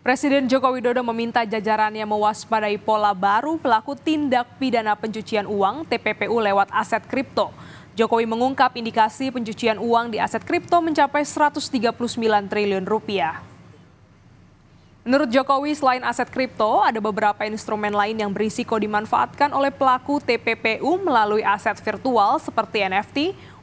Presiden Joko Widodo meminta jajarannya mewaspadai pola baru pelaku tindak pidana pencucian uang (TPPU) lewat aset kripto. Jokowi mengungkap indikasi pencucian uang di aset kripto mencapai 139 triliun rupiah. Menurut Jokowi, selain aset kripto, ada beberapa instrumen lain yang berisiko dimanfaatkan oleh pelaku TPPU melalui aset virtual seperti NFT,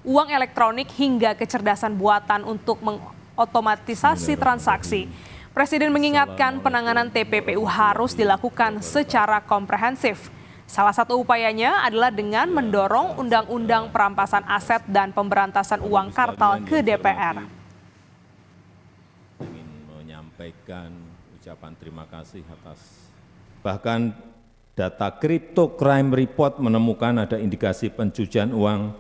uang elektronik hingga kecerdasan buatan untuk mengotomatisasi transaksi. Presiden mengingatkan penanganan TPPU harus dilakukan secara komprehensif. Salah satu upayanya adalah dengan mendorong Undang-Undang Perampasan Aset dan Pemberantasan Uang Kartal ke DPR. Ingin menyampaikan ucapan terima kasih atas bahkan data Crypto Crime Report menemukan ada indikasi pencucian uang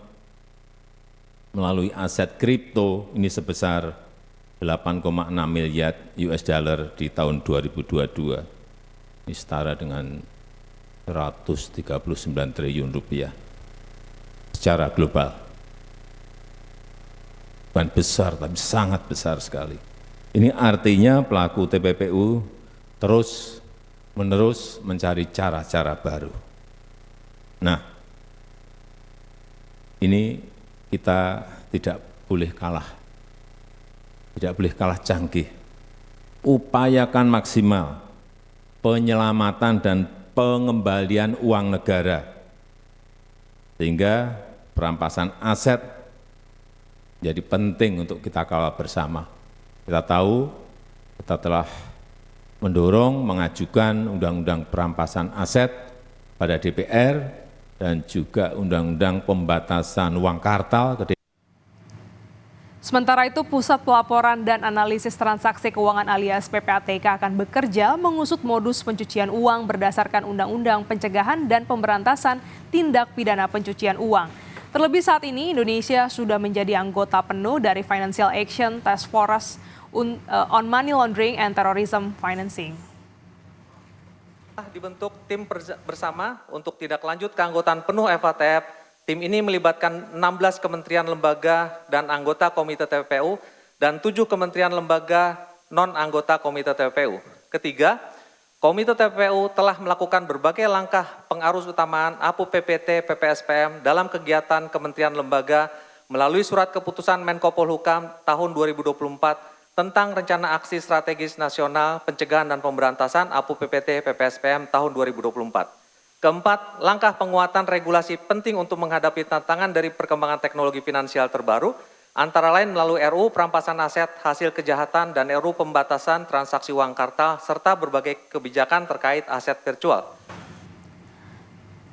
melalui aset kripto ini sebesar 8,6 miliar US dollar di tahun 2022. Ini setara dengan 139 triliun rupiah secara global. Bukan besar, tapi sangat besar sekali. Ini artinya pelaku TPPU terus-menerus mencari cara-cara baru. Nah, ini kita tidak boleh kalah. Tidak boleh kalah canggih. Upayakan maksimal penyelamatan dan pengembalian uang negara, sehingga perampasan aset jadi penting untuk kita kawal bersama. Kita tahu kita telah mendorong mengajukan Undang-Undang Perampasan Aset pada DPR dan juga Undang-Undang Pembatasan Uang Kartal ke DPR. Sementara itu, Pusat Pelaporan dan Analisis Transaksi Keuangan alias PPATK akan bekerja mengusut modus pencucian uang berdasarkan Undang-Undang Pencegahan dan Pemberantasan Tindak Pidana Pencucian Uang. Terlebih saat ini Indonesia sudah menjadi anggota penuh dari Financial Action Task Force on Money Laundering and Terrorism Financing. Dibentuk tim bersama untuk tindak lanjut keanggotaan penuh FATF. Tim ini melibatkan 16 kementerian lembaga dan anggota Komite TPPU dan 7 kementerian lembaga non-anggota Komite TPPU. Ketiga, Komite TPPU telah melakukan berbagai langkah pengarus utamaan APU PPT PPSPM dalam kegiatan kementerian lembaga melalui surat keputusan Menko Polhukam tahun 2024 tentang Rencana Aksi Strategis Nasional Pencegahan dan Pemberantasan APU PPT PPSPM tahun 2024. Keempat, langkah penguatan regulasi penting untuk menghadapi tantangan dari perkembangan teknologi finansial terbaru, antara lain melalui RUU Perampasan Aset Hasil Kejahatan dan RUU Pembatasan Transaksi Uang Kartal, serta berbagai kebijakan terkait aset virtual.